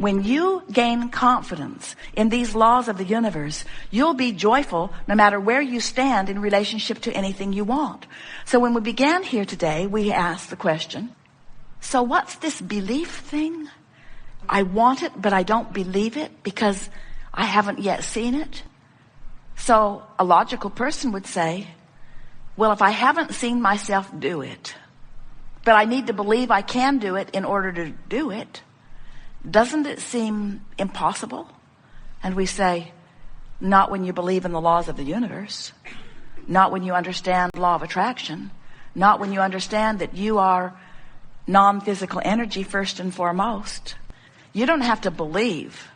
When you gain confidence in these laws of the universe, you'll be joyful no matter where you stand in relationship to anything you want. So when we began here today, we asked the question, so what's this belief thing? I want it, but I don't believe it because I haven't yet seen it. So a logical person would say, well, if I haven't seen myself do it, but I need to believe I can do it in order to do it, doesn't it seem impossible? And we say, not when you believe in the laws of the universe, not when you understand the law of attraction, not when you understand that you are non-physical energy first and foremost. You don't have to believe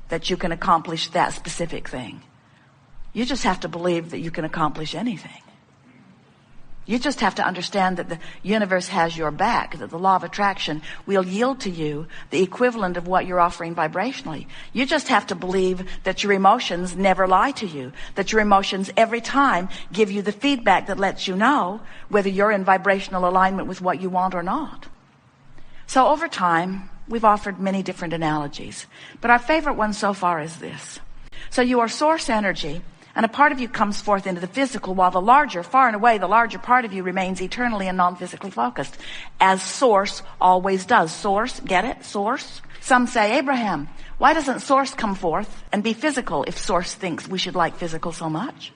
that you can accomplish that specific thing. You just have to believe that you can accomplish anything. You just have to understand that the universe has your back, that the law of attraction will yield to you the equivalent of what you're offering vibrationally. You just have to believe that your emotions never lie to you, that your emotions every time give you the feedback that lets you know whether you're in vibrational alignment with what you want or not. So over time, we've offered many different analogies, but our favorite one so far is this. So you are source energy, and a part of you comes forth into the physical, while the larger, far and away, the larger part of you remains eternally and non-physically focused, as source always does. Source, get it? Source. Some say, Abraham, why doesn't source come forth and be physical if source thinks we should like physical so much?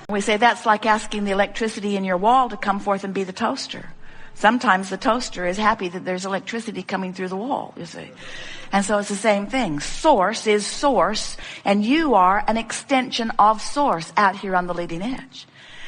We say that's like asking the electricity in your wall to come forth and be the toaster. Sometimes the toaster is happy that there's electricity coming through the wall, you see. And so it's the same thing. Source is source, and you are an extension of source out here on the leading edge.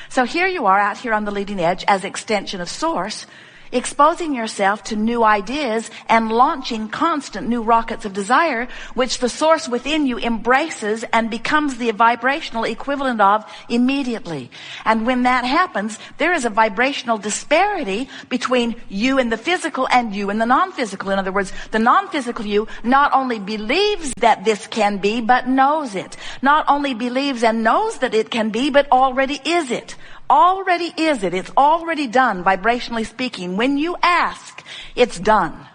So here you are out here on the leading edge as extension of source, exposing yourself to new ideas and launching constant new rockets of desire, which the source within you embraces and becomes the vibrational equivalent of immediately. And when that happens, there is a vibrational disparity between you and the physical and you and the non-physical. In other words, the non-physical you not only believes that this can be, but knows it. Not only believes and knows that it can be, but already is it. Already is it. It's already done, vibrationally speaking. When you ask, it's done.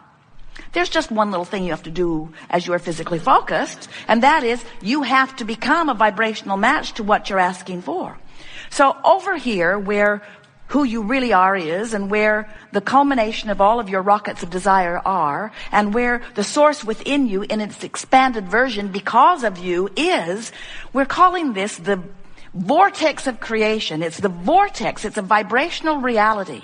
There's just one little thing you have to do as you are physically focused, and that is you have to become a vibrational match to what you're asking for. So over here, where who you really are is, and where the culmination of all of your rockets of desire are, and where the source within you in its expanded version because of you is, we're calling this the vortex of creation. It's the vortex. It's a vibrational reality.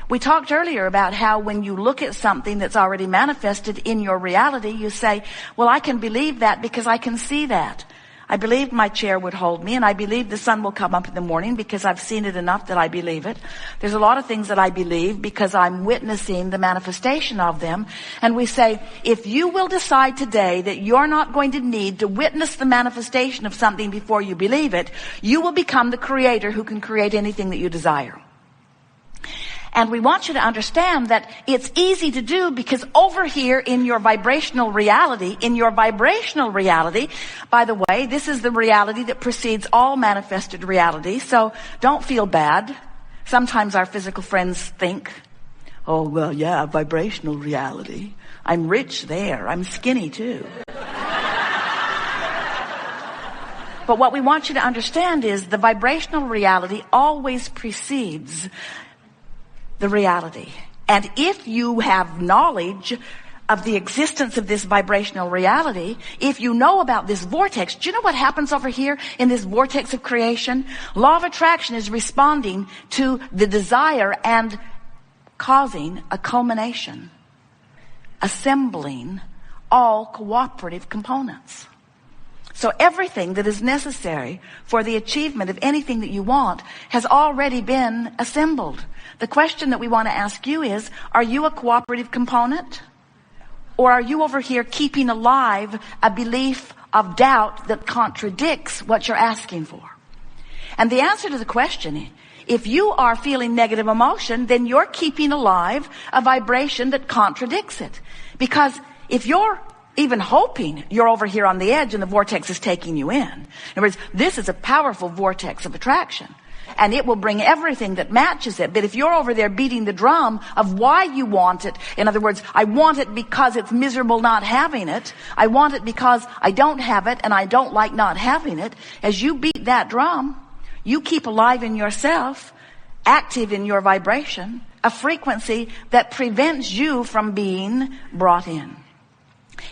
We talked earlier about how when you look at something that's already manifested in your reality, you say, well, I can believe that because I can see that. I believe my chair would hold me, and I believe the sun will come up in the morning because I've seen it enough that I believe it. There's a lot of things that I believe because I'm witnessing the manifestation of them. And we say, if you will decide today that you're not going to need to witness the manifestation of something before you believe it, you will become the creator who can create anything that you desire. And we want you to understand that it's easy to do because over here in your vibrational reality, by the way, this is the reality that precedes all manifested reality. So don't feel bad. Sometimes our physical friends think, oh, well, yeah, vibrational reality. I'm rich there. I'm skinny too. But what we want you to understand is the vibrational reality always precedes the reality. And if you have knowledge of the existence of this vibrational reality, if you know about this vortex, do you know what happens over here in this vortex of creation? Law of attraction is responding to the desire and causing a culmination, assembling all cooperative components. So everything that is necessary for the achievement of anything that you want has already been assembled. The question that we want to ask you is, are you a cooperative component? Or are you over here keeping alive a belief of doubt that contradicts what you're asking for? And the answer to the question, if you are feeling negative emotion, then you're keeping alive a vibration that contradicts it. Because if you're even hoping you're over here on the edge and the vortex is taking you in. In other words, this is a powerful vortex of attraction. and it will bring everything that matches it. But if you're over there beating the drum of why you want it, in other words, I want it because it's miserable not having it, I want it because I don't have it and I don't like not having it, as you beat that drum, you keep alive in yourself, active in your vibration, a frequency that prevents you from being brought in.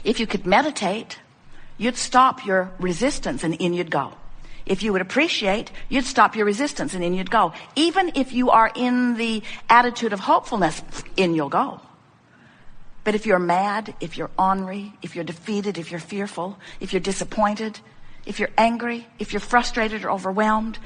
If you could meditate, you'd stop your resistance and in you'd go. If you would appreciate, you'd stop your resistance and in you'd go. Even if you are in the attitude of hopefulness, in you'll go. But if you're mad, if you're ornery, if you're defeated, if you're fearful, if you're disappointed, if you're angry, if you're frustrated or overwhelmed,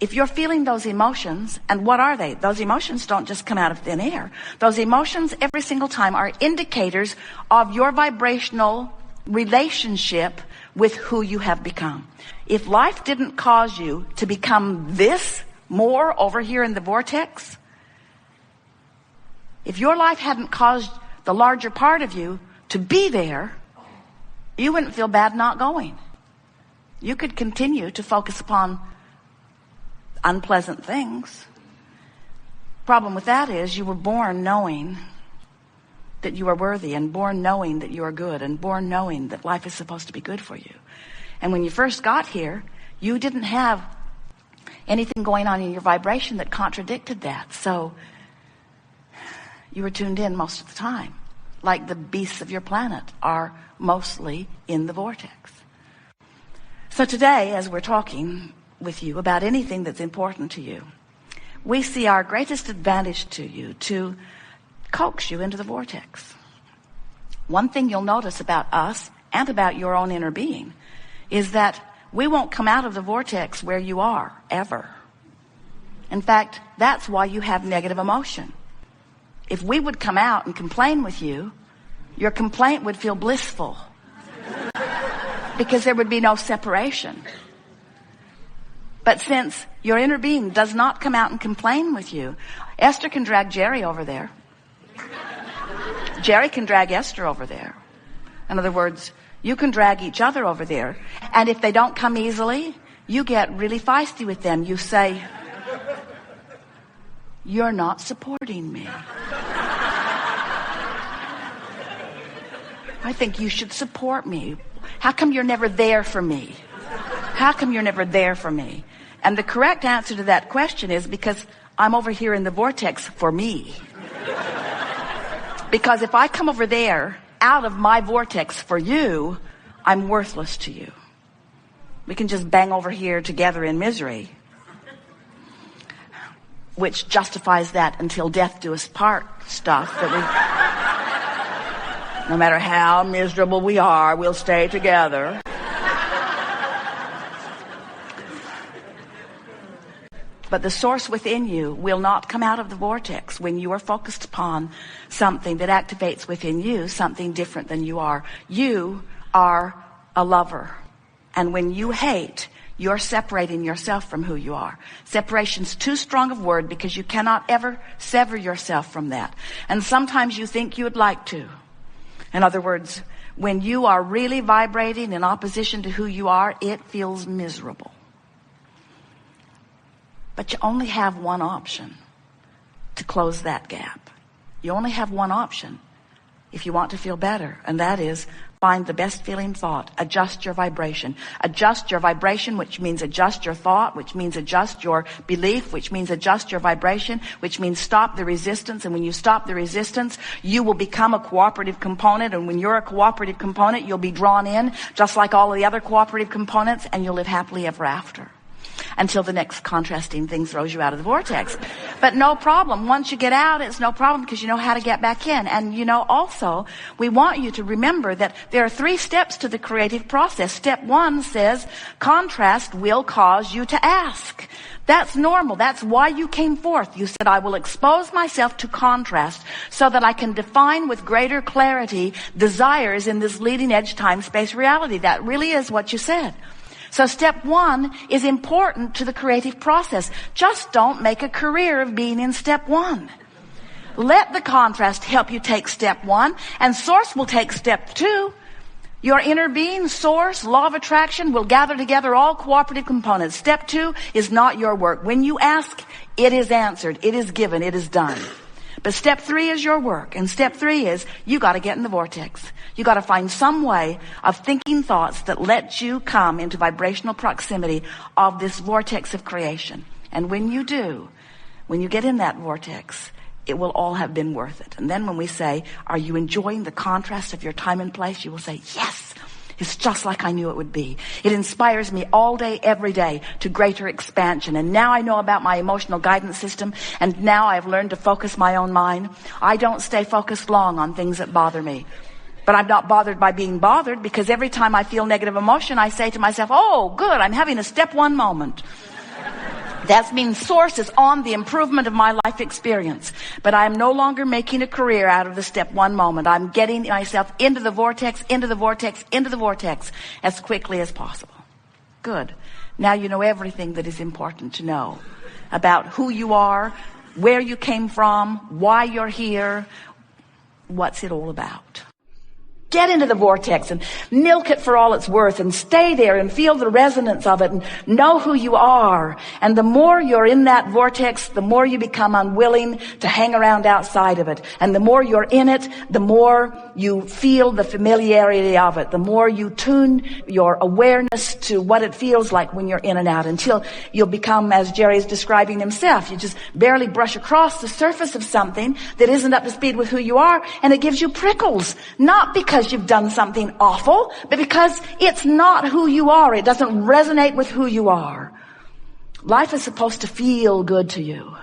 if you're feeling those emotions, and what are they? Those emotions don't just come out of thin air. Those emotions every single time are indicators of your vibrational relationship with who you have become. If life didn't cause you to become this more over here in the vortex, if your life hadn't caused the larger part of you to be there, you wouldn't feel bad not going. You could continue to focus upon unpleasant things. Problem with that is you were born knowing that you are worthy, and born knowing that you are good, and born knowing that life is supposed to be good for you. And when you first got here, you didn't have anything going on in your vibration that contradicted that. So you were tuned in most of the time, like the beasts of your planet are mostly in the vortex. So today, as we're talking with you about anything that's important to you, we see our greatest advantage to you to coax you into the vortex. One thing you'll notice about us and about your own inner being is that we won't come out of the vortex where you are, ever. In fact, that's why you have negative emotion. If we would come out and complain with you, your complaint would feel blissful because there would be no separation. But since your inner being does not come out and complain with you, Esther can drag Jerry over there. Jerry can drag Esther over there. In other words, you can drag each other over there. And if they don't come easily, you get really feisty with them. You say, "You're not supporting me. I think you should support me. How come you're never there for me? How come you're never there for me?" And the correct answer to that question is because I'm over here in the vortex for me. Because if I come over there out of my vortex for you, I'm worthless to you. We can just bang over here together in misery, which justifies that until death do us part stuff that we, no matter how miserable we are, we'll stay together. But the source within you will not come out of the vortex when you are focused upon something that activates within you something different than you are. You are a lover. And when you hate, you're separating yourself from who you are. Separation's too strong a word because you cannot ever sever yourself from that. And sometimes you think you would like to. In other words, when you are really vibrating in opposition to who you are, it feels miserable. But you only have one option to close that gap. You only have one option if you want to feel better, and that is find the best feeling thought. Adjust your vibration. Adjust your vibration, which means adjust your thought, which means adjust your belief, which means adjust your vibration, which means stop the resistance. And when you stop the resistance, you will become a cooperative component. And when you're a cooperative component, you'll be drawn in just like all of the other cooperative components, and you'll live happily ever after. Until the next contrasting thing throws you out of the vortex. But no problem. Once you get out, it's no problem because you know how to get back in. And you know, also, we want you to remember that there are 3 steps to the creative process. Step 1 says, contrast will cause you to ask. That's normal. That's why you came forth. You said, I will expose myself to contrast so that I can define with greater clarity desires in this leading edge time-space reality. That really is what you said. So step 1 is important to the creative process. Just don't make a career of being in step 1. Let the contrast help you take step 1, and source will take step 2. Your inner being, source, law of attraction will gather together all cooperative components. Step 2 is not your work. When you ask, it is answered, it is given, it is done. But step 3 is your work. And step 3 is you got to get in the vortex. You got to find some way of thinking thoughts that let you come into vibrational proximity of this vortex of creation. And when you do, when you get in that vortex, it will all have been worth it. And then when we say, are you enjoying the contrast of your time and place? You will say, yes, it's just like I knew it would be. It inspires me all day, every day to greater expansion. And now I know about my emotional guidance system. And now I've learned to focus my own mind. I don't stay focused long on things that bother me. But I'm not bothered by being bothered, because every time I feel negative emotion, I say to myself, oh, good, I'm having a step 1 moment. That means source is on the improvement of my life experience. But I am no longer making a career out of the step 1 moment. I'm getting myself into the vortex, into the vortex, into the vortex as quickly as possible. Good. Now you know everything that is important to know about who you are, where you came from, why you're here, what's it all about. Get into the vortex and milk it for all it's worth, and stay there and feel the resonance of it and know who you are. And the more you're in that vortex, the more you become unwilling to hang around outside of it. And the more you're in it, the more you feel the familiarity of it. The more you tune your awareness to what it feels like when you're in and out, until you'll become, as Jerry is describing himself, you just barely brush across the surface of something that isn't up to speed with who you are, and it gives you prickles. Not because you've done something awful, but because it's not who you are. It doesn't resonate with who you are. Life is supposed to feel good to you.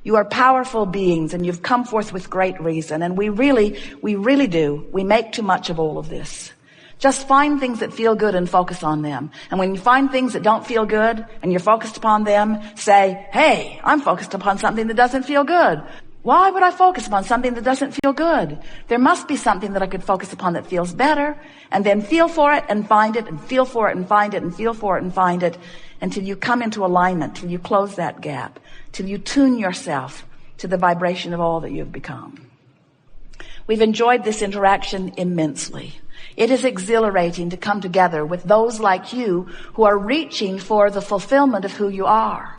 You are powerful beings, and you've come forth with great reason. And we really do. We make too much of all of this. Just find things that feel good and focus on them. And when you find things that don't feel good and you're focused upon them, say, hey, I'm focused upon something that doesn't feel good. Why would I focus upon something that doesn't feel good? There must be something that I could focus upon that feels better, and then feel for it and find it, and feel for it and find it, and feel for it and find it, until you come into alignment, till you close that gap, till you tune yourself to the vibration of all that you've become. We've enjoyed this interaction immensely. It is exhilarating to come together with those like you who are reaching for the fulfillment of who you are.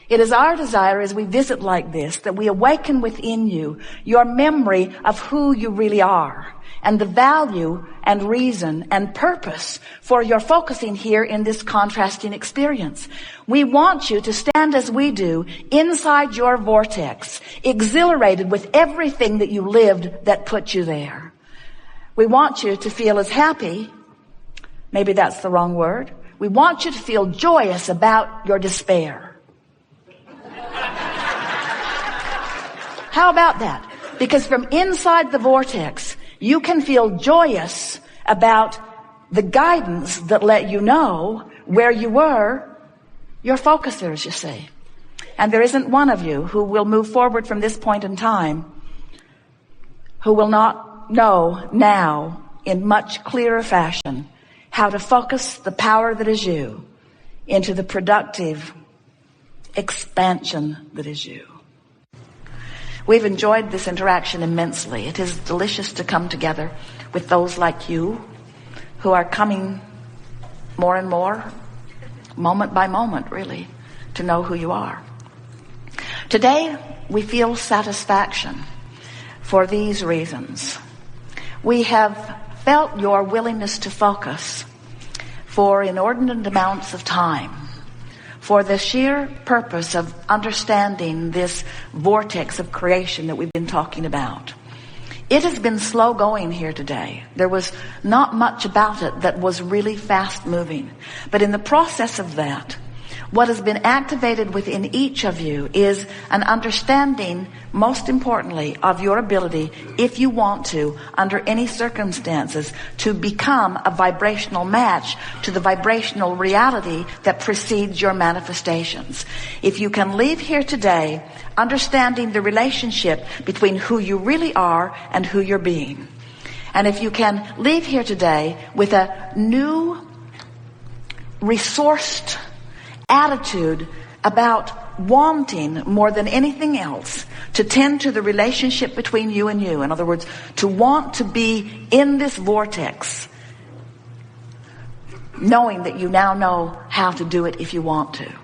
It is our desire as we visit like this that we awaken within you your memory of who you really are, and the value and reason and purpose for your focusing here in this contrasting experience. We want you to stand as we do inside your vortex, exhilarated with everything that you lived that put you there. We want you to feel as happy, maybe that's the wrong word. We want you to feel joyous about your despair. How about that? Because from inside the vortex, you can feel joyous about the guidance that let you know where you were, your focusers, you see. And there isn't one of you who will move forward from this point in time who will not know now in much clearer fashion how to focus the power that is you into the productive expansion that is you. We've enjoyed this interaction immensely. It is delicious to come together with those like you who are coming more and more, moment by moment, really, to know who you are. Today, we feel satisfaction for these reasons. We have felt your willingness to focus for inordinate amounts of time, for the sheer purpose of understanding this vortex of creation that we've been talking about. It has been slow going here today. There was not much about it that was really fast moving. But in the process of that, what has been activated within each of you is an understanding, most importantly, of your ability, if you want to, under any circumstances, to become a vibrational match to the vibrational reality that precedes your manifestations. If you can leave here today understanding the relationship between who you really are and who you're being, and if you can leave here today with a new, resourced attitude about wanting more than anything else to tend to the relationship between you and you. In other words, to want to be in this vortex knowing that you now know how to do it if you want to.